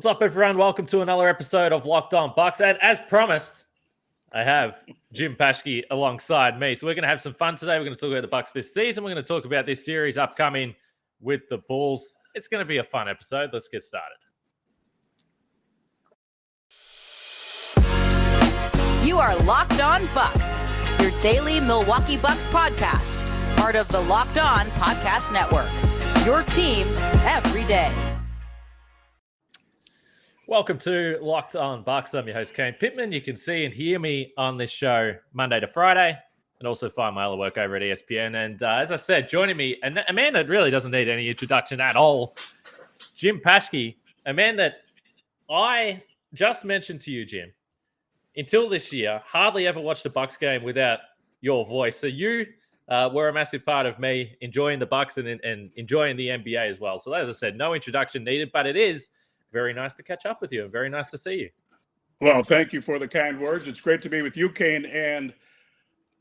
What's up, everyone? Welcome to another episode of Locked On Bucks. And as promised, I have Jim Paschke alongside me. So we're going to have some fun today. We're going to talk about the Bucks this season. We're going to talk about this series upcoming with the Bulls. It's going to be a fun episode. Let's get started. You are Locked On Bucks, your daily Milwaukee Bucks podcast, part of the Locked On Podcast Network, your team every day. Welcome to Locked On Bucks. I'm your host, Kane Pittman. You can see and hear me on this show Monday to Friday, and also find my other work over at ESPN. And as I said, joining me, a man that really doesn't need any introduction at all, Jim Paschke, a man that I just mentioned to you, Jim, until this year, hardly ever watched a Bucks game without your voice. So you were a massive part of me enjoying the Bucks and enjoying the NBA as well. So as I said, no introduction needed, but it is very nice to catch up with you and very nice to see you. Well, thank you for the kind words. It's great to be with you, Kane. And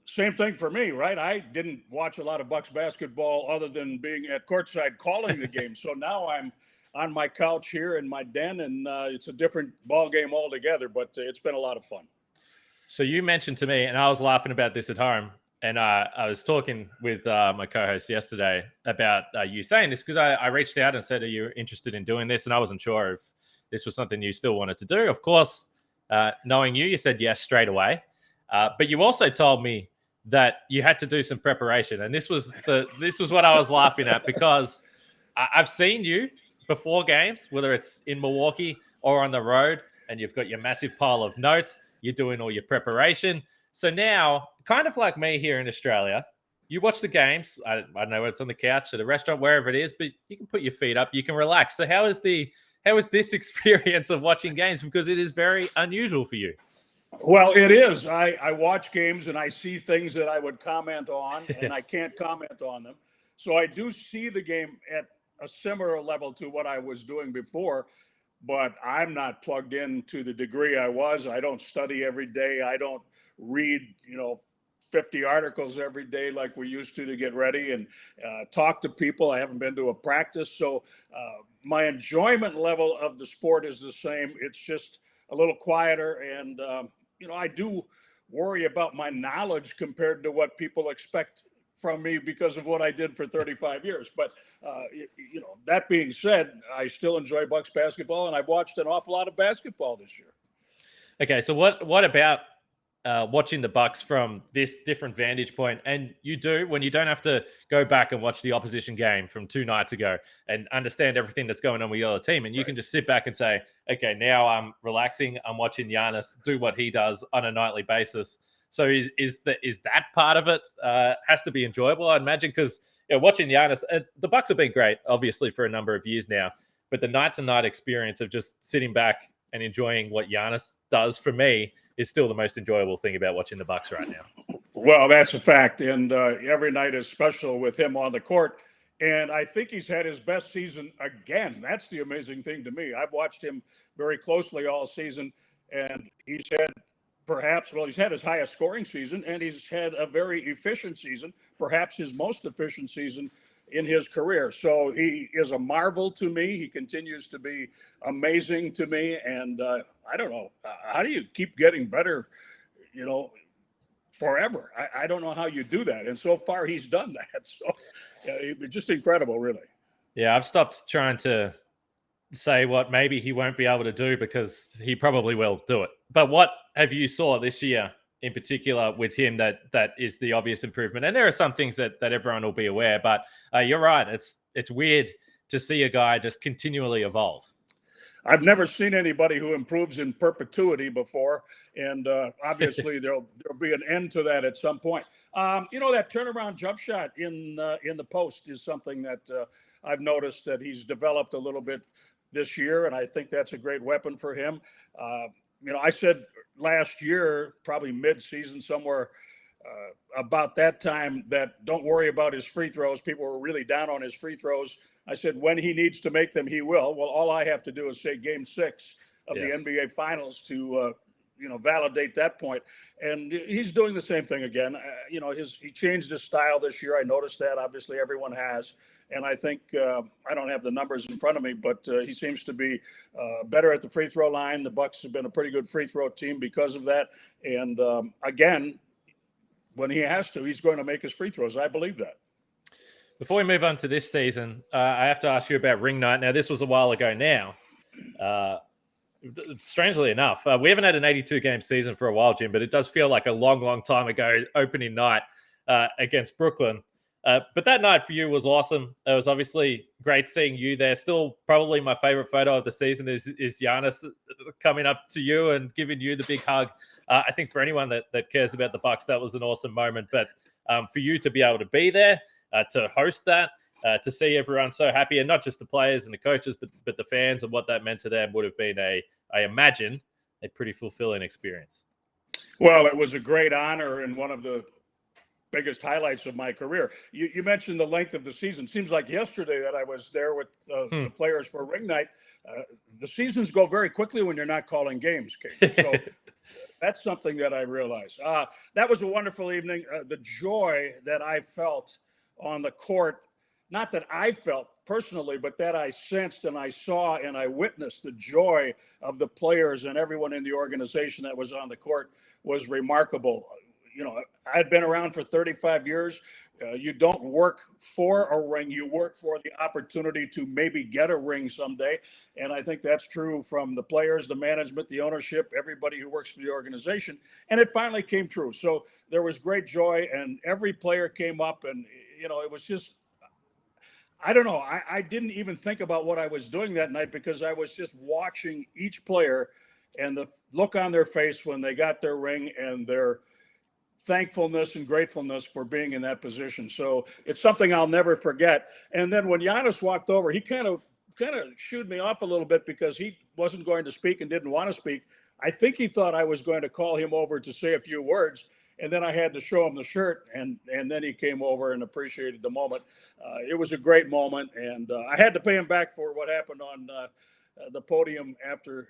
same thing for me, right? I didn't watch a lot of Bucks basketball other than being at courtside calling the game. So now I'm on my couch here in my den, and it's a different ball game altogether, but it's been a lot of fun. So you mentioned to me, and I was laughing about this at home, and I was talking with my co-host yesterday about you saying this, because I reached out and said, are you interested in doing this? And I wasn't sure if this was something you still wanted to do. Of course, knowing you said yes straight away. But you also told me that you had to do some preparation. And this was what I was laughing at, because I've seen you before games, whether it's in Milwaukee or on the road, and you've got your massive pile of notes. You're doing all your preparation. So now, kind of like me here in Australia, you watch the games. I don't know, whether it's on the couch at a restaurant, wherever it is, but you can put your feet up, you can relax. So how is this experience of watching games? Because it is very unusual for you. Well, it is. I watch games and I see things that I would comment on, and I can't comment on them. So I do see the game at a similar level to what I was doing before, but I'm not plugged in to the degree I was. I don't study every day. I don't read, 50 articles every day like we used to get ready and talk to people. I haven't been to a practice. So my enjoyment level of the sport is the same. It's just a little quieter. And, I do worry about my knowledge compared to what people expect from me because of what I did for 35 years. But, that being said, I still enjoy Bucks basketball, and I've watched an awful lot of basketball this year. Okay, so what about watching the Bucks from this different vantage point? And you do, when you don't have to go back and watch the opposition game from 2 nights ago and understand everything that's going on with your other team, and you can just sit back and say, okay, now I'm relaxing, I'm watching Giannis do what he does on a nightly basis. So is that part of it has to be enjoyable, I'd imagine, because watching Giannis, the Bucks have been great, obviously, for a number of years now, but the night-to-night experience of just sitting back and enjoying what Giannis does, for me, is still the most enjoyable thing about watching the Bucks right now. Well, that's a fact, and every night is special with him on the court, and I think he's had his best season again. That's the amazing thing to me. I've watched him very closely all season, and he's had he's had his highest scoring season, and he's had a very efficient season, perhaps his most efficient season in his career. So he is a marvel to me. He continues to be amazing to me. And I don't know, how do you keep getting better, forever? I don't know how you do that. And so far he's done that. So it's just incredible, really. Yeah, I've stopped trying to say what maybe he won't be able to do, because he probably will do it. But what have you saw this year in particular with him that is the obvious improvement? And there are some things that everyone will be aware, but you're right. It's weird to see a guy just continually evolve. I've never seen anybody who improves in perpetuity before, and obviously there'll be an end to that at some point. That turnaround jump shot in the post is something that I've noticed that he's developed a little bit this year, and I think that's a great weapon for him. I said last year, probably mid-season somewhere, about that time, that don't worry about his free throws. People were really down on his free throws. I said, when he needs to make them, he will. Well, all I have to do is say game 6 of the NBA Finals to validate that point. And he's doing the same thing again. He changed his style this year. I noticed that. Obviously, everyone has. And I think I don't have the numbers in front of me, but he seems to be better at the free throw line. The Bucks have been a pretty good free throw team because of that. And again, when he has to, he's going to make his free throws. I believe that. Before we move on to this season, I have to ask you about ring night. Now, this was a while ago now. Strangely enough, we haven't had an 82-game season for a while, Jim, but it does feel like a long, long time ago, opening night against Brooklyn. But that night for you was awesome. It was obviously great seeing you there. Still, probably my favorite photo of the season is Giannis coming up to you and giving you the big hug. I think for anyone that cares about the Bucks, that was an awesome moment. But for you to be able to be there, to host that, to see everyone so happy, and not just the players and the coaches, but the fans and what that meant to them would have been, I imagine, a pretty fulfilling experience. Well, it was a great honor and one of the biggest highlights of my career. You mentioned the length of the season. Seems like yesterday that I was there with the players for ring night. The seasons go very quickly when you're not calling games, Kate. So that's something that I realized. That was a wonderful evening. The joy that I felt on the court, not that I felt personally, but that I sensed and I saw and I witnessed, the joy of the players and everyone in the organization that was on the court was remarkable. I'd been around for 35 years. You don't work for a ring. You work for the opportunity to maybe get a ring someday. And I think that's true from the players, the management, the ownership, everybody who works for the organization. And it finally came true. So there was great joy, and every player came up, and, it was just, I don't know. I didn't even think about what I was doing that night because I was just watching each player and the look on their face when they got their ring and their thankfulness and gratefulness for being in that position. So it's something I'll never forget. And then when Giannis walked over, he kind of shooed me off a little bit because he wasn't going to speak and didn't want to speak. I think he thought I was going to call him over to say a few words. And then I had to show him the shirt, and then he came over and appreciated the moment. It was a great moment, and I had to pay him back for what happened on the podium after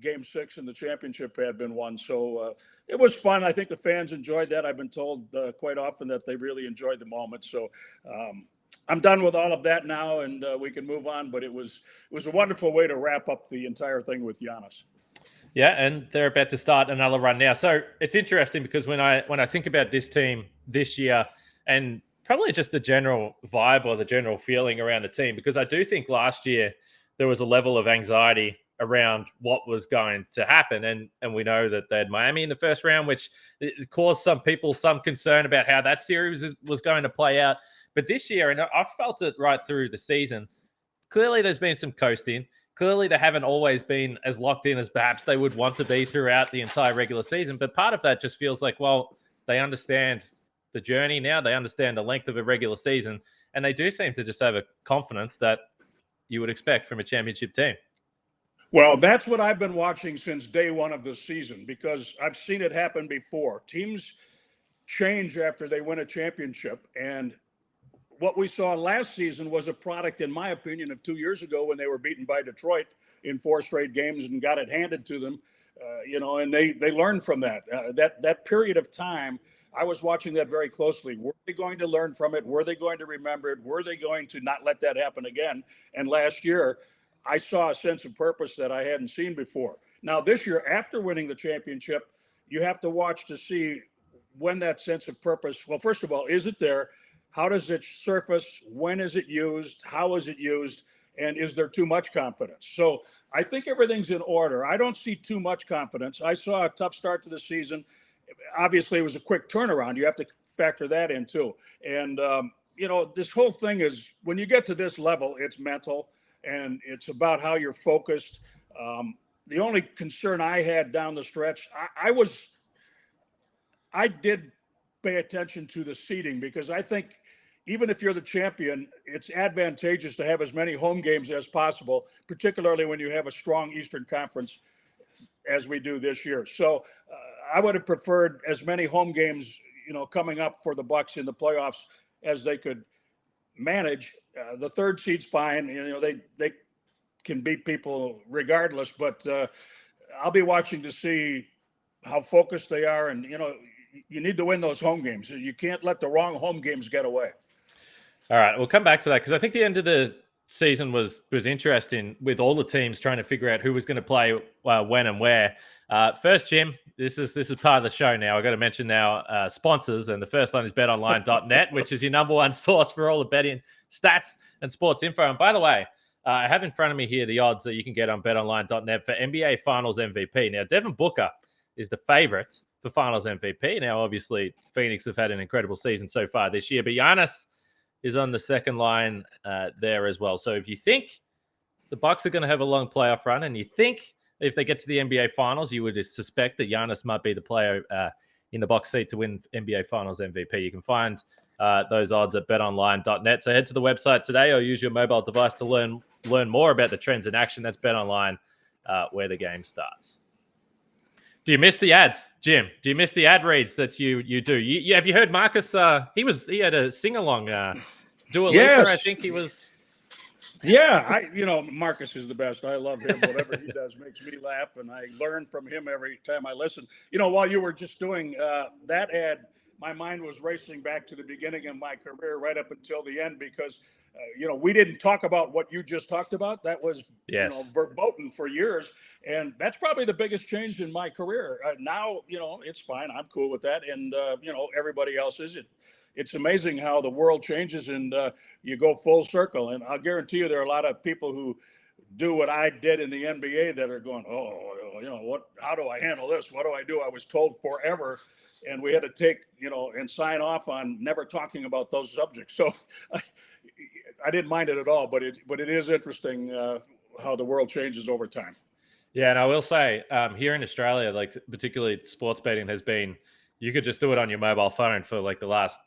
Game 6 and the championship had been won. So it was fun. I think the fans enjoyed that. I've been told quite often that they really enjoyed the moment. So I'm done with all of that now, and we can move on. But it was a wonderful way to wrap up the entire thing with Giannis. Yeah, and they're about to start another run now. So it's interesting because when I think about this team this year, and probably just the general vibe or the general feeling around the team, because I do think last year there was a level of anxiety around what was going to happen. And we know that they had Miami in the first round, which caused some people some concern about how that series was going to play out. But this year, and I felt it right through the season, clearly there's been some coasting. Clearly, they haven't always been as locked in as perhaps they would want to be throughout the entire regular season. But part of that just feels like, well, they understand the journey now. They understand the length of a regular season. And they do seem to just have a confidence that you would expect from a championship team. Well, that's what I've been watching since day one of the season, because I've seen it happen before. Teams change after they win a championship. And what we saw last season was a product, in my opinion, of 2 years ago when they were beaten by Detroit in 4 straight games and got it handed to them, and they learned from that. That period of time, I was watching that very closely. Were they going to learn from it? Were they going to remember it? Were they going to not let that happen again? And last year, I saw a sense of purpose that I hadn't seen before. Now, this year, after winning the championship, you have to watch to see when that sense of purpose, well, first of all, is it there? How does it surface? When is it used? How is it used? And is there too much confidence? So I think everything's in order. I don't see too much confidence. I saw a tough start to the season. Obviously, it was a quick turnaround. You have to factor that in too. And, this whole thing is, when you get to this level, it's mental and it's about how you're focused. The only concern I had down the stretch, I did pay attention to the seeding, because I think even if you're the champion, it's advantageous to have as many home games as possible, particularly when you have a strong Eastern Conference as we do this year. So I would have preferred as many home games, coming up for the Bucks in the playoffs as they could manage. The third seed's fine. They can beat people regardless, but I'll be watching to see how focused they are. And, you need to win those home games. You can't let the wrong home games get away. All right, we'll come back to that because I think the end of the season was interesting with all the teams trying to figure out who was going to play when and where. First, Jim, this is part of the show now. I've got to mention now sponsors, and the first one is betonline.net, which is your number one source for all the betting stats and sports info. And by the way, I have in front of me here the odds that you can get on betonline.net for NBA Finals MVP. Now, Devin Booker is the favorite for Finals MVP. Now, obviously, Phoenix have had an incredible season so far this year, but Giannis is on the second line there as well. So if you think the Bucks are going to have a long playoff run, and you think if they get to the NBA Finals, you would suspect that Giannis might be the player in the box seat to win NBA Finals MVP. You can find those odds at betonline.net. So head to the website today or use your mobile device to learn more about the trends in action. That's betonline, where the game starts. Do you miss the ads, Jim? Do you miss the ad reads that you do? Have you heard Marcus? He had a sing along. Dua Lipa, I think he was. Yeah, Marcus is the best. I love him. Whatever he does makes me laugh, and I learn from him every time I listen. While you were just doing that ad, my mind was racing back to the beginning of my career, right up until the end, because we didn't talk about what you just talked about. That was verboten for years, and that's probably the biggest change in my career. Now, it's fine. I'm cool with that, and everybody else is. It's amazing how the world changes, and you go full circle. And I'll guarantee you there are a lot of people who do what I did in the NBA that are going, how do I handle this? What do I do? I was told forever, and we had to take, and sign off on never talking about those subjects. So I didn't mind it at all, but it is interesting how the world changes over time. Yeah, and I will say here in Australia, like particularly sports betting has been, you could just do it on your mobile phone for like the last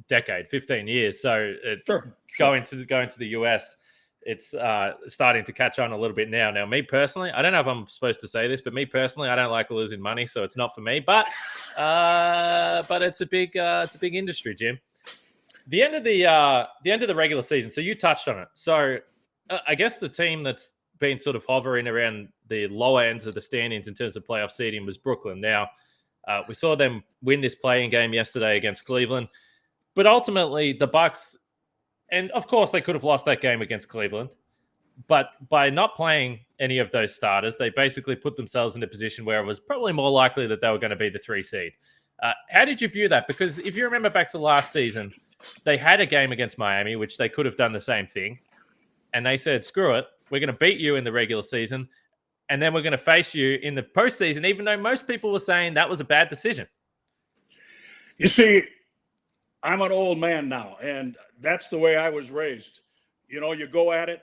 decade, 15 years. So going to the US, it's starting to catch on a little bit now. Now, me personally, I don't know if I'm supposed to say this, but me personally, I don't like losing money, so it's not for me. But it's a big industry, Jim. The end of the regular season. So you touched on it. So I guess the team that's been sort of hovering around the lower ends of the standings in terms of playoff seeding was Brooklyn. Now, we saw them win this play-in game yesterday against Cleveland. But ultimately, the Bucks, and of course, they could have lost that game against Cleveland. But by not playing any of those starters, they basically put themselves in a position where it was probably more likely that they were going to be the 3 seed. How did you view that? Because if you remember back to last season, they had a game against Miami, which they could have done the same thing. And they said, screw it. We're going to beat you in the regular season. And then we're going to face you in the postseason, even though most people were saying that was a bad decision. You see, I'm an old man now, and that's the way I was raised. You go at it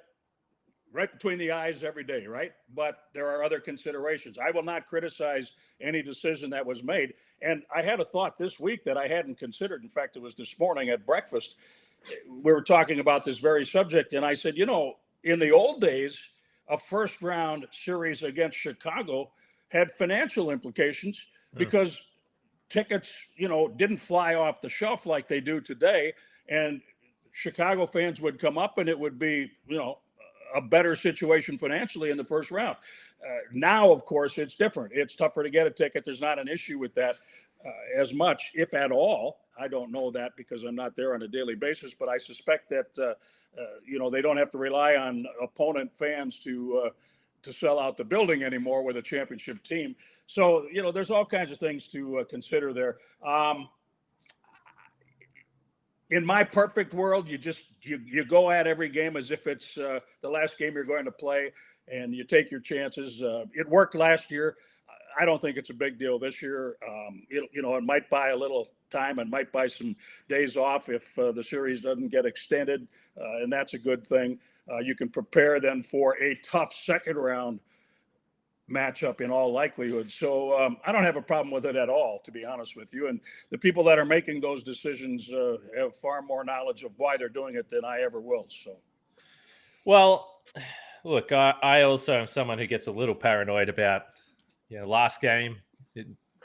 right between the eyes every day, right? But there are other considerations. I will not criticize any decision that was made. And I had a thought this week that I hadn't considered. In fact, it was this morning at breakfast. We were talking about this very subject, and I said, in the old days, a first-round series against Chicago had financial implications because tickets, didn't fly off the shelf like they do today. And Chicago fans would come up and it would be, a better situation financially in the first round. Now, of course, it's different. It's tougher to get a ticket. There's not an issue with that as much, if at all. I don't know that because I'm not there on a daily basis, but I suspect that, they don't have to rely on opponent fans to sell out the building anymore with a championship team. So, there's all kinds of things to consider there. In my perfect world, you go at every game as if it's the last game you're going to play, and you take your chances. It worked last year. I don't think it's a big deal this year. It might buy a little time and might buy some days off if the series doesn't get extended, and that's a good thing. You can prepare then for a tough second round matchup in all likelihood. So I don't have a problem with it at all, to be honest with you. And the people that are making those decisions have far more knowledge of why they're doing it than I ever will. So, well, look, I also am someone who gets a little paranoid about, last game.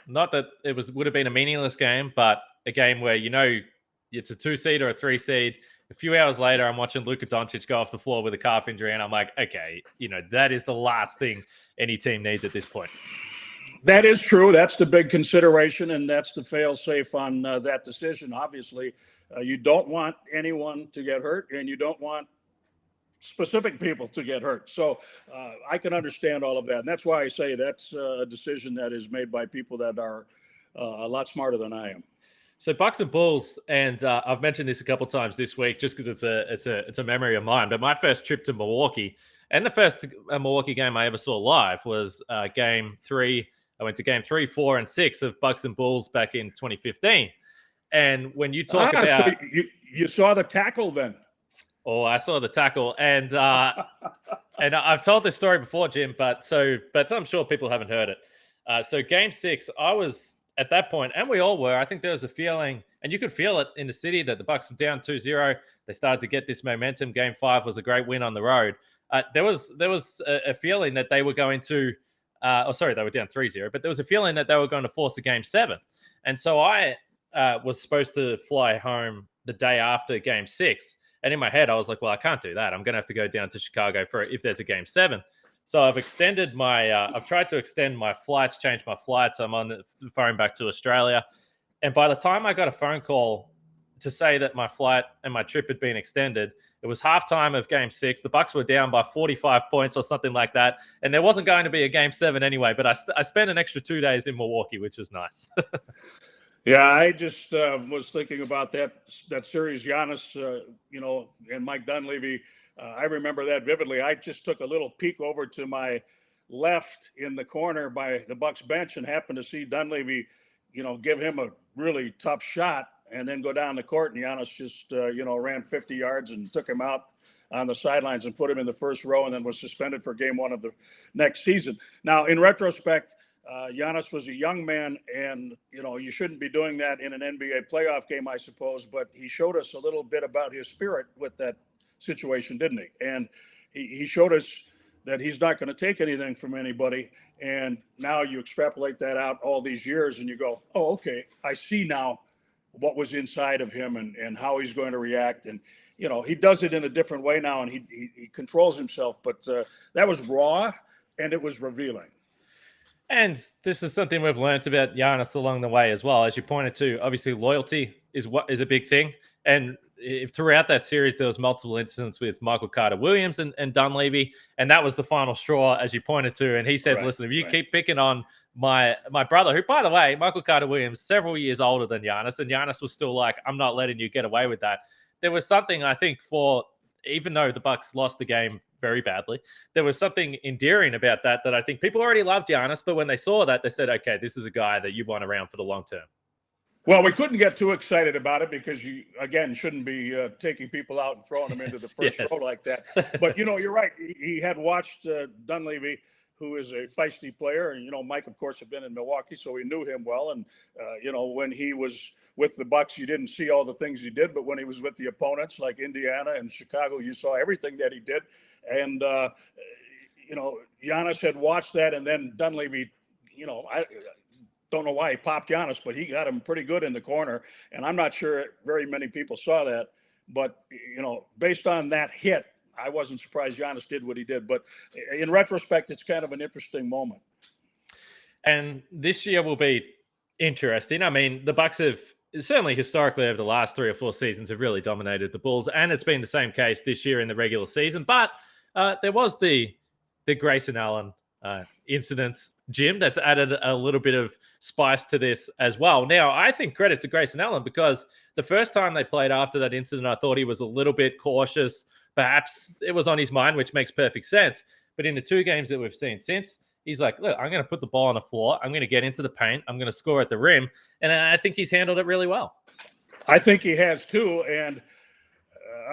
Not that it would have been a meaningless game, but a game where, it's a 2 seed or a 3 seed. A few hours later, I'm watching Luka Doncic go off the floor with a calf injury, and I'm like, okay, that is the last thing any team needs at this point. That is true. That's the big consideration, and that's the fail-safe on that decision. Obviously, you don't want anyone to get hurt, and you don't want specific people to get hurt. So I can understand all of that, and that's why I say that's a decision that is made by people that are a lot smarter than I am. So Bucks and Bulls, and I've mentioned this a couple of times this week, just because it's a memory of mine. But my first trip to Milwaukee, and the first Milwaukee game I ever saw live was Game 3. I went to Game 3, 4, and 6 of Bucks and Bulls back in 2015. And when you talk about, so you saw the tackle then. Oh, I saw the tackle, and and I've told this story before, Jim, but I'm sure people haven't heard it. So Game 6, I was at that point, and we all were. I think there was a feeling, and you could feel it in the city, that the Bucks were down 2-0. They started to get this momentum. Game 5 was a great win on the road. There was a feeling that they were going to, they were down 3-0, but there was a feeling that they were going to force a Game 7. And so I was supposed to fly home the day after Game 6. And in my head, I was like, well, I can't do that. I'm going to have to go down to Chicago for if there's a Game 7. So I've extended I've tried to extend my flights, change my flights. I'm on the phone back to Australia. And by the time I got a phone call to say that my flight and my trip had been extended, it was halftime of Game 6. The Bucks were down by 45 points or something like that. And there wasn't going to be a Game 7 anyway, but I spent an extra 2 days in Milwaukee, which was nice. Yeah, I just was thinking about that series, Giannis, and Mike Dunleavy. I remember that vividly. I just took a little peek over to my left in the corner by the Bucks bench and happened to see Dunleavy, give him a really tough shot and then go down the court. And Giannis just, ran 50 yards and took him out on the sidelines and put him in the first row and then was suspended for Game 1 of the next season. Now, in retrospect, Giannis was a young man, and you shouldn't be doing that in an NBA playoff game, I suppose. But he showed us a little bit about his spirit with that situation, didn't he? And he showed us that he's not going to take anything from anybody. And now you extrapolate that out all these years, and you go, "Oh, okay, I see now what was inside of him and how he's going to react." And he does it in a different way now, and he controls himself. But that was raw, and it was revealing. And this is something we've learned about Giannis along the way as well. As you pointed to, obviously loyalty is a big thing. And throughout that series, there was multiple incidents with Michael Carter-Williams and Dunleavy. And that was the final straw, as you pointed to. And he said, listen, if you keep picking on my brother, who, by the way, Michael Carter-Williams, several years older than Giannis, and Giannis was still like, I'm not letting you get away with that. There was something, I think, even though the Bucks lost the game very badly, there was something endearing about that I think people already loved Giannis, but when they saw that, they said, okay, this is a guy that you want around for the long term. Well, we couldn't get too excited about it because you, again, shouldn't be taking people out and throwing them into the first row like that. But, you're right. He had watched Dunleavy, who is a feisty player. And, Mike, of course, had been in Milwaukee, so he knew him well. And, when he was with the Bucks, you didn't see all the things he did. But when he was with the opponents like Indiana and Chicago, you saw everything that he did. And, Giannis had watched that. And then Dunleavy, I don't know why he popped Giannis, but he got him pretty good in the corner. And I'm not sure very many people saw that. But, based on that hit, I wasn't surprised Giannis did what he did. But in retrospect, it's kind of an interesting moment. And this year will be interesting. I mean, the Bucks have certainly historically over the last 3 or 4 seasons have really dominated the Bulls. And it's been the same case this year in the regular season. But there was the Grayson Allen incident, Jim, that's added a little bit of spice to this as well. Now, I think credit to Grayson Allen because the first time they played after that incident, I thought he was a little bit cautious. Perhaps it was on his mind, which makes perfect sense. But in the 2 games that we've seen since, he's like, look, I'm going to put the ball on the floor. I'm going to get into the paint. I'm going to score at the rim. And I think he's handled it really well. I think he has too. And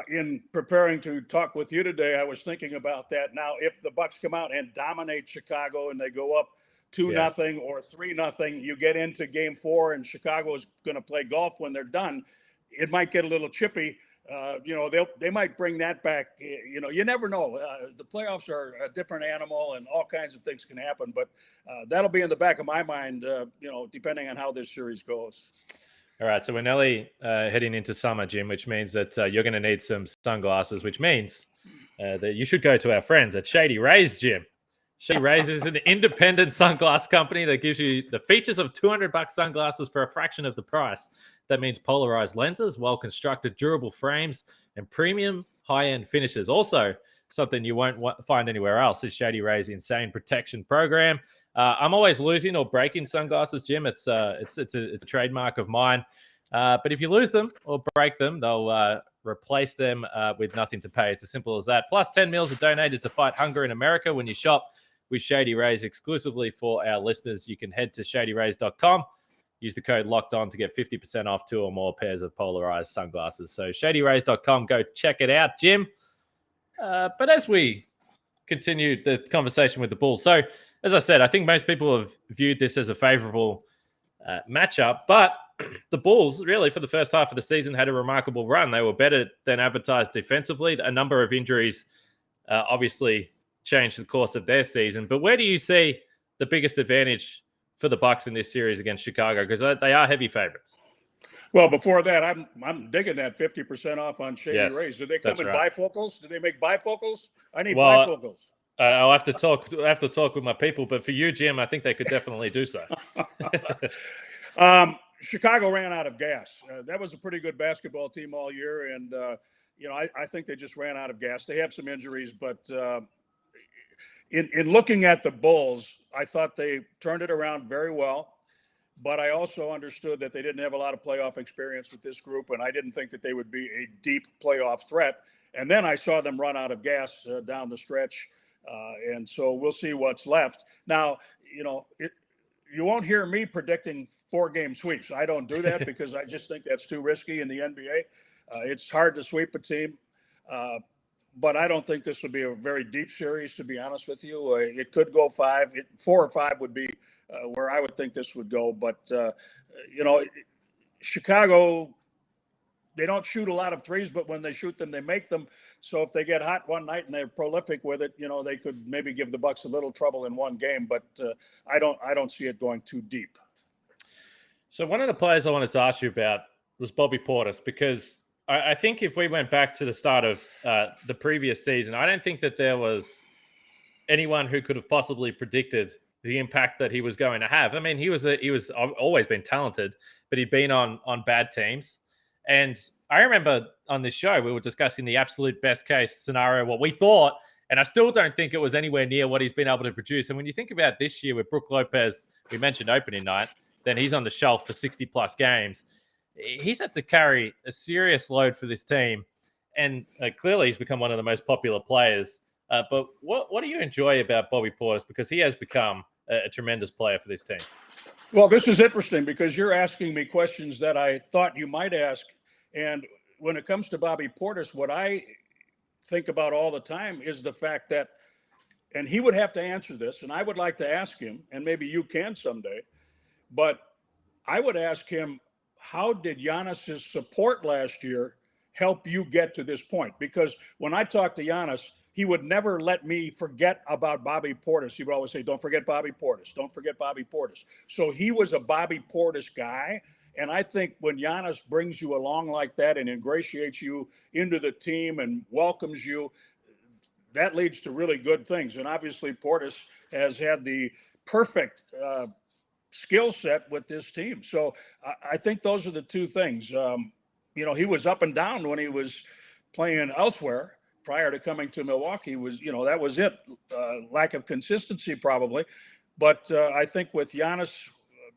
in preparing to talk with you today, I was thinking about that. Now, if the Bucks come out and dominate Chicago and they go up 2-0 or 3-0, you get into Game 4 and Chicago is going to play golf when they're done. It might get a little chippy. They might bring that back. You never know. The playoffs are a different animal and all kinds of things can happen. But that'll be in the back of my mind, depending on how this series goes. All right, so we're nearly heading into summer, Jim, which means that you're going to need some sunglasses, which means that you should go to our friends at Shady Rays, Jim. Shady Rays is an independent sunglass company that gives you the features of $200 sunglasses for a fraction of the price. That means polarized lenses, well-constructed durable frames, and premium high-end finishes. Also, something you won't find anywhere else is Shady Rays' insane protection program. I'm always losing or breaking sunglasses, Jim. It's a trademark of mine. But if you lose them or break them, they'll replace them with nothing to pay. It's as simple as that. Plus, 10 meals are donated to fight hunger in America when you shop with Shady Rays exclusively for our listeners. You can head to shadyrays.com. Use the code LOCKEDON to get 50% off 2 or more pairs of polarized sunglasses. So shadyrays.com, go check it out, Jim. But as we continue the conversation with the Bulls, so as I said, I think most people have viewed this as a favorable matchup, but the Bulls really for the first half of the season had a remarkable run. They were better than advertised defensively. A number of injuries obviously changed the course of their season. But where do you see the biggest advantage for the Bucks in this series against Chicago? Because they are heavy favorites. Well, before that, I'm digging that 50% off on Shady Rays. Do they come in bifocals? Do they make bifocals? I need bifocals. I'll have to talk with my people, but for you, Jim, I think they could definitely do so. Chicago ran out of gas. That was a pretty good basketball team all year, and I think they just ran out of gas. They have some injuries, but in looking at the Bulls, I thought they turned it around very well. But I also understood that they didn't have a lot of playoff experience with this group, and I didn't think that they would be a deep playoff threat. And then I saw them run out of gas down the stretch, and so we'll see what's left. Now, you won't hear me predicting 4-game sweeps. I don't do that because I just think that's too risky in the NBA. It's hard to sweep a team, but I don't think this would be a very deep series, to be honest with you. It could go 5. 4 or 5 would be where I would think this would go. But, Chicago, they don't shoot a lot of threes, but when they shoot them, they make them. So if they get hot one night and they're prolific with it, they could maybe give the Bucks a little trouble in one game. But I don't see it going too deep. So one of the players I wanted to ask you about was Bobby Portis, because I think if we went back to the start of the previous season, I don't think that there was anyone who could have possibly predicted the impact that he was going to have. I mean, he was always been talented, but he'd been on bad teams. And I remember on this show, we were discussing the absolute best case scenario, what we thought, and I still don't think it was anywhere near what he's been able to produce. And when you think about this year with Brook Lopez, we mentioned opening night, then he's on the shelf for 60 plus games. He's had to carry a serious load for this team. And clearly he's become one of the most popular players. But what do you enjoy about Bobby Portis? Because he has become a tremendous player for this team. Well, this is interesting because you're asking me questions that I thought you might ask. And when it comes to Bobby Portis, what I think about all the time is the fact that, and he would have to answer this, and I would like to ask him, and maybe you can someday, but I would ask him, how did Giannis's support last year help you get to this point? Because when I talked to Giannis, he would never let me forget about Bobby Portis. He would always say, don't forget Bobby Portis. Don't forget Bobby Portis. So he was a Bobby Portis guy. And I think when Giannis brings you along like that and ingratiates you into the team and welcomes you, that leads to really good things. And obviously Portis has had the perfect skill set with this team. So I think those are the two things. He was up and down when he was playing elsewhere prior to coming to Milwaukee. That was it. Lack of consistency probably. But I think with Giannis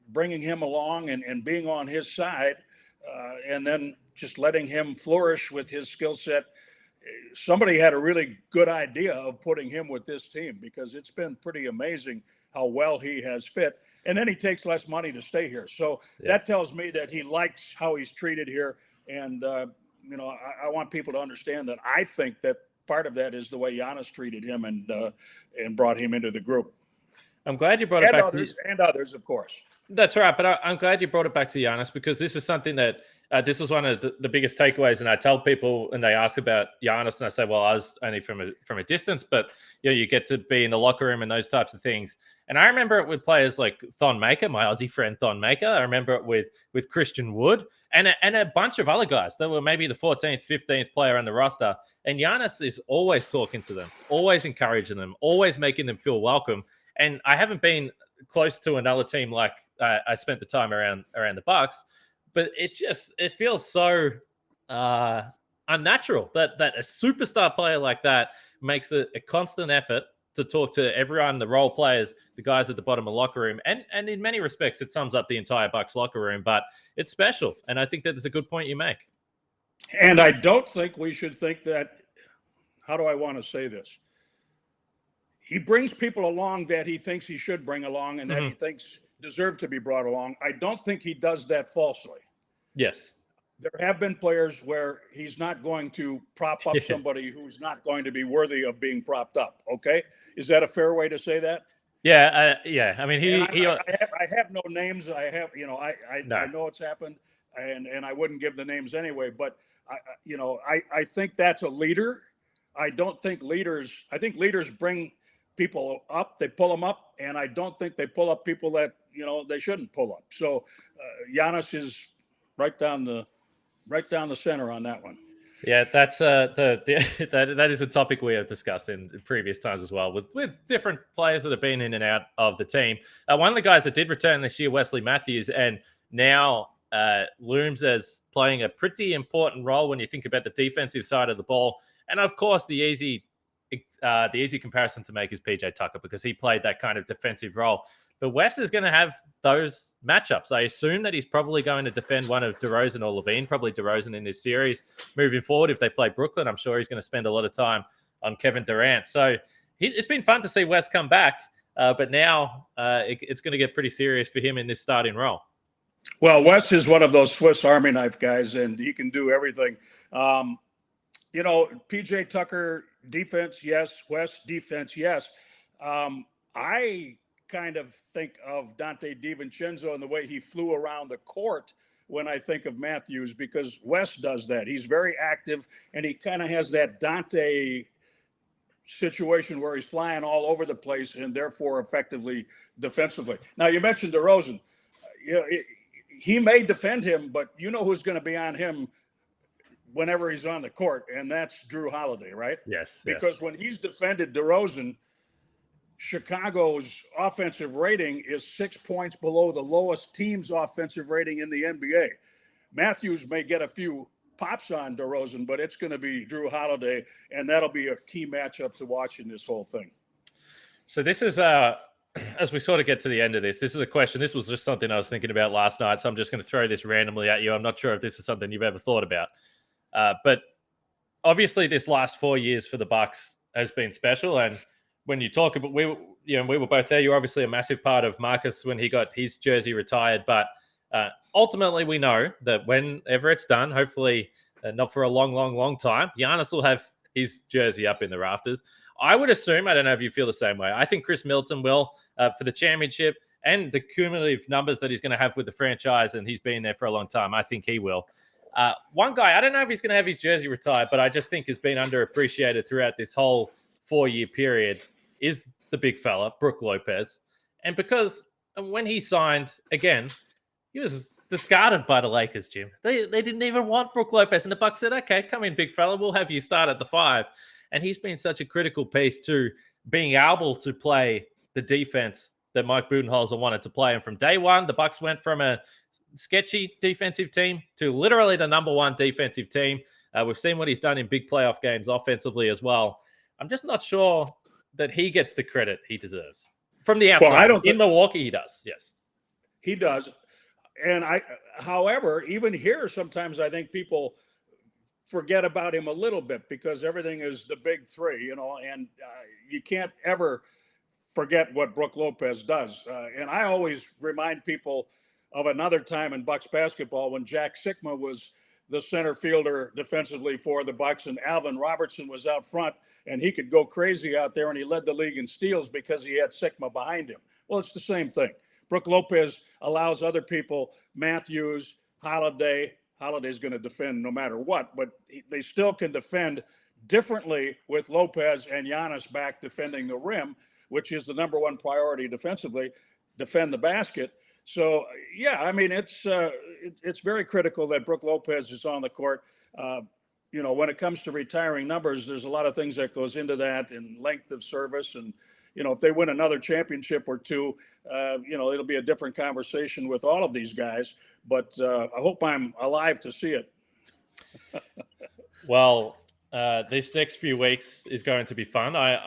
bringing him along and being on his side and then just letting him flourish with his skill set, somebody had a really good idea of putting him with this team because it's been pretty amazing how well he has fit. And then he takes less money to stay here. So that tells me that he likes how he's treated here. And, I want people to understand that I think that part of that is the way Giannis treated him and brought him into the group. I'm glad you brought it back to and others, of course. That's right. But I'm glad you brought it back to Giannis because this is something that this was one of the biggest takeaways. And I tell people, and they ask about Giannis, and I say, well, I was only from a distance, but you get to be in the locker room and those types of things. And I remember it with players like Thon Maker, my Aussie friend Thon Maker. I remember it with Christian Wood and a bunch of other guys that were maybe the 14th, 15th player on the roster. And Giannis is always talking to them, always encouraging them, always making them feel welcome. And I haven't been close to another team like I spent the time around the Bucks, but it feels so unnatural that a superstar player like that makes a constant effort to talk to everyone, the role players, the guys at the bottom of the locker room. And in many respects, it sums up the entire Bucks locker room, but it's special. And I think that is a good point you make. And I don't think we should think that, how do I want to say this? He brings people along that he thinks he should bring along and that he thinks deserve to be brought along. I don't think he does that falsely. Yes. There have been players where he's not going to prop up somebody who's not going to be worthy of being propped up. Okay. Is that a fair way to say that? Yeah. Yeah. I mean, I have no names. I have, I know it's happened and I wouldn't give the names anyway, but I think that's a leader. I think leaders bring people up, they pull them up. And I don't think they pull up people that, they shouldn't pull up. So Giannis is right down the center on that one. Yeah, that's that is a topic we have discussed in previous times as well with different players that have been in and out of the team. One of the guys that did return this year, Wesley Matthews, and now looms as playing a pretty important role when you think about the defensive side of the ball. And of course, the easy comparison to make is PJ Tucker because he played that kind of defensive role. But West is going to have those matchups. I assume that he's probably going to defend one of DeRozan or Levine, probably DeRozan in this series. Moving forward, if they play Brooklyn, I'm sure he's going to spend a lot of time on Kevin Durant. So it's been fun to see West come back, but now it's going to get pretty serious for him in this starting role. Well, West is one of those Swiss Army knife guys, and he can do everything. PJ Tucker, defense, yes. West, defense, yes. I kind of think of Dante DiVincenzo and the way he flew around the court when I think of Matthews, because West does that. He's very active, and he kind of has that Dante situation where he's flying all over the place and therefore effectively defensively. Now, you mentioned DeRozan. He may defend him, but you know who's going to be on him whenever he's on the court, and that's Drew Holiday, right? Yes. Because when he's defended DeRozan, Chicago's offensive rating is 6 points below the lowest team's offensive rating in the NBA. Matthews may get a few pops on DeRozan, but it's going to be Drew Holiday, and that'll be a key matchup to watch in this whole thing. So this is, as we sort of get to the end of this is a question. This was just something I was thinking about last night, so I'm just going to throw this randomly at you. I'm not sure if this is something you've ever thought about. But obviously this last 4 years for the Bucks has been special, and when you talk about, we were both there. You're obviously a massive part of Marcus when he got his jersey retired. But ultimately, we know that whenever it's done, hopefully not for a long, long, long time, Giannis will have his jersey up in the rafters. I would assume, I don't know if you feel the same way, I think Chris Middleton will for the championship and the cumulative numbers that he's going to have with the franchise, and he's been there for a long time. I think he will. One guy, I don't know if he's going to have his jersey retired, but I just think has been underappreciated throughout this whole 4-year period is the big fella, Brook Lopez. And because when he signed, again, he was discarded by the Lakers, Jim. They didn't even want Brook Lopez. And the Bucks said, okay, come in, big fella. We'll have you start at the 5. And he's been such a critical piece to being able to play the defense that Mike Budenholzer wanted to play. And from day one, the Bucks went from a sketchy defensive team to literally the number 1 defensive team. We've seen what he's done in big playoff games offensively as well. I'm just not sure that he gets the credit he deserves from the outside. Well, in Milwaukee, he does. Yes, he does. And however, even here, sometimes I think people forget about him a little bit because everything is the big 3, and you can't ever forget what Brook Lopez does. And I always remind people of another time in Bucks basketball when Jack Sikma was the center fielder defensively for the Bucks, and Alvin Robertson was out front, and he could go crazy out there, and he led the league in steals because he had Sikma behind him. Well, it's the same thing. Brook Lopez allows other people, Matthews, Holiday, Holiday's going to defend no matter what, but they still can defend differently with Lopez and Giannis back defending the rim, which is the number one priority defensively, defend the basket. So, yeah, I mean, it's very critical that Brook Lopez is on the court. When it comes to retiring numbers, there's a lot of things that goes into that, and length of service. And, if they win another championship or two, it'll be a different conversation with all of these guys. But I hope I'm alive to see it. Well, this next few weeks is going to be fun. I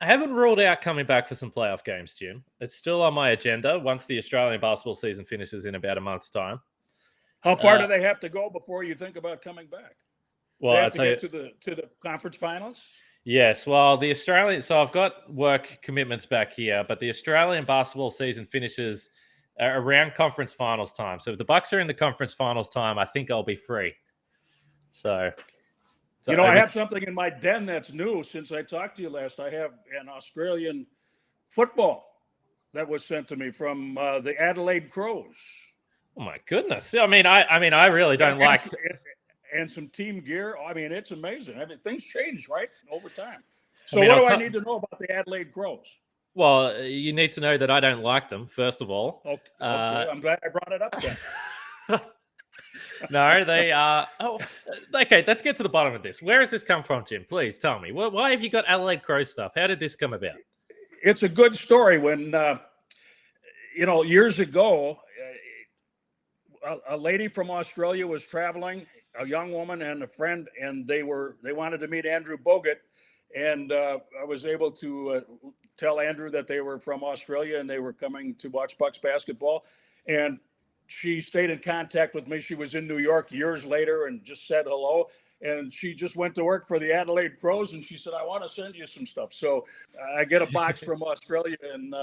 haven't ruled out coming back for some playoff games, Jim. It's still on my agenda once the Australian basketball season finishes in about a month's time. How far do they have to go before you think about coming back? Well, they have to get to the conference finals? Yes. Well, so I've got work commitments back here, but the Australian basketball season finishes around conference finals time. So if the Bucks are in the conference finals time, I think I'll be free. So I have something in my den that's new since I talked to you last. I have an Australian football that was sent to me from the Adelaide Crows. Oh my goodness! I mean, I really don't like. And some team gear. I mean, it's amazing. I mean, things change, right, over time. So what do I need to know about the Adelaide Crows? Well, you need to know that I don't like them, first of all. Okay. I'm glad I brought it up then. No, they are. Oh, okay. Let's get to the bottom of this. Where has this come from, Jim? Please tell me. Why have you got Adelaide Crows stuff? How did this come about? It's a good story. When years ago, a lady from Australia was traveling, a young woman and a friend, and they wanted to meet Andrew Bogut, and I was able to tell Andrew that they were from Australia and they were coming to watch Bucks basketball, and she stayed in contact with me. She was in New York years later and just said hello. And she just went to work for the Adelaide Crows, and she said, I want to send you some stuff. So I get a box from Australia, and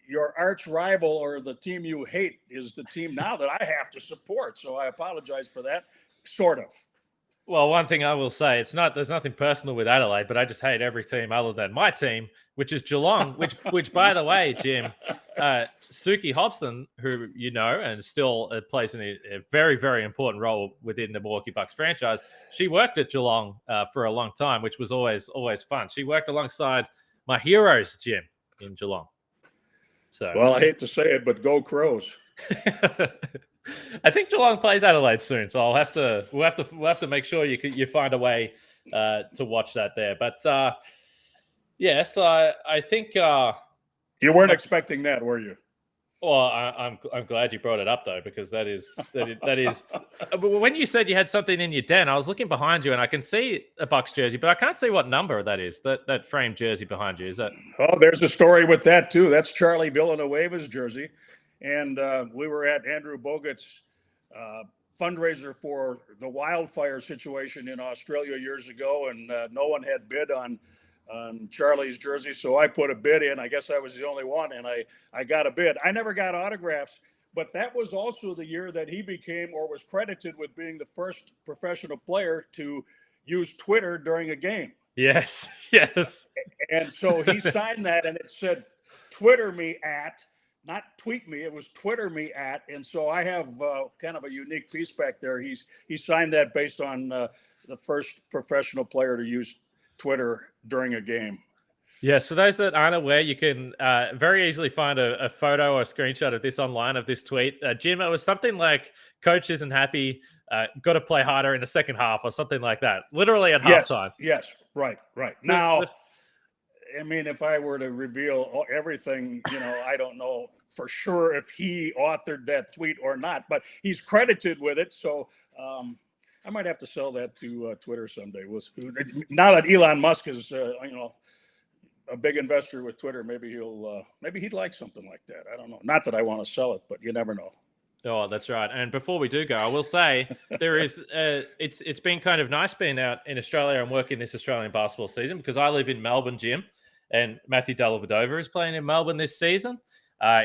your arch rival, or the team you hate, is the team now that I have to support. So I apologize for that, sort of. Well, one thing I will say, there's nothing personal with Adelaide, but I just hate every team other than my team, which is Geelong, which by the way, Jim, Suki Hobson, who you know, and still plays a very, very important role within the Milwaukee Bucks franchise. She worked at Geelong for a long time, which was always fun. She worked alongside my heroes, Jim, in Geelong. So, well, I hate to say it, but go Crows. I think Geelong plays Adelaide soon, so we'll have to make sure you find a way to watch that there. But yes, I think you weren't expecting that, were you? Well, I'm glad you brought it up though, because that is when you said you had something in your den, I was looking behind you and I can see a Bucks jersey, but I can't see what number that is. That framed jersey behind you, is that? Oh, there's a story with that too. That's Charlie Villanueva's jersey. And we were at Andrew Bogut's fundraiser for the wildfire situation in Australia years ago, and no one had bid on Charlie's jersey, so I put a bid in. I guess I was the only one, and I got a bid. I never got autographs, but that was also the year that he became, or was credited with being, the first professional player to use Twitter during a game. Yes. And so he signed that, and it said, Twitter me at, not tweet me, it was Twitter me at. And so I have kind of a unique piece back there. He signed that based on the first professional player to use Twitter during a game. Yes, for those that aren't aware, you can very easily find a photo or a screenshot of this online, of this tweet. Jim, it was something like, coach isn't happy, got to play harder in the second half, or something like that. Literally at halftime. Yes, right. Now, I mean, if I were to reveal everything, I don't know for sure if he authored that tweet or not, but he's credited with it. So I might have to sell that to Twitter someday. Now that Elon Musk is, a big investor with Twitter, maybe he'd like something like that. I don't know. Not that I want to sell it, but you never know. Oh, that's right. And before we do go, I will say there is it's been kind of nice being out in Australia and working this Australian basketball season, because I live in Melbourne, Jim, and Matthew Dellavedova is playing in Melbourne this season.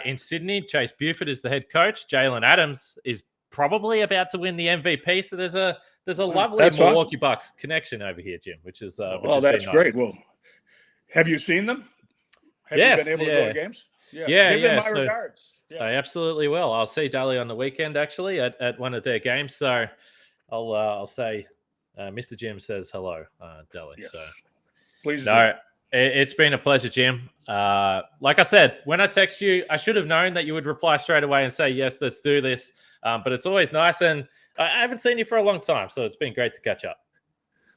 In Sydney, Chase Buford is the head coach. Jalen Adams is probably about to win the MVP. So there's a lovely Milwaukee Bucks connection over here, Jim, which is that's nice. Great. Well, have you seen them? Have you been able to go to games? Yeah, Give them my regards. Yeah. I absolutely will. I'll see Dally on the weekend, actually, at one of their games. So I'll say Mr. Jim says hello, Dally. Yes. So Please do. It's been a pleasure, Jim. Like I said, when I text you, I should have known that you would reply straight away and say, yes, let's do this. But it's always nice. And I haven't seen you for a long time, so it's been great to catch up.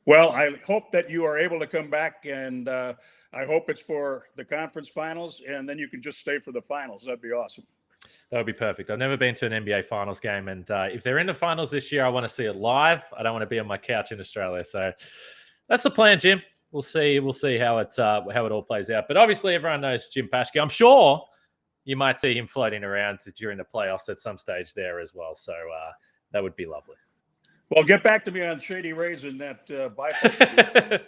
Well, I hope that you are able to come back, and I hope it's for the conference finals, and then you can just stay for the finals. That'd be awesome. That would be perfect. I've never been to an NBA finals game, and if they're in the finals this year, I want to see it live. I don't want to be on my couch in Australia. So that's the plan, Jim. We'll see how it all plays out. But obviously, everyone knows Jim Paschke. I'm sure you might see him floating around during the playoffs at some stage there as well. So that would be lovely. Well, get back to me on Shady Rays and that bifocal.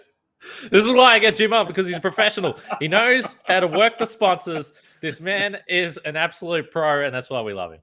This is why I get Jim on, because he's a professional. He knows how to work the sponsors. This man is an absolute pro, and that's why we love him.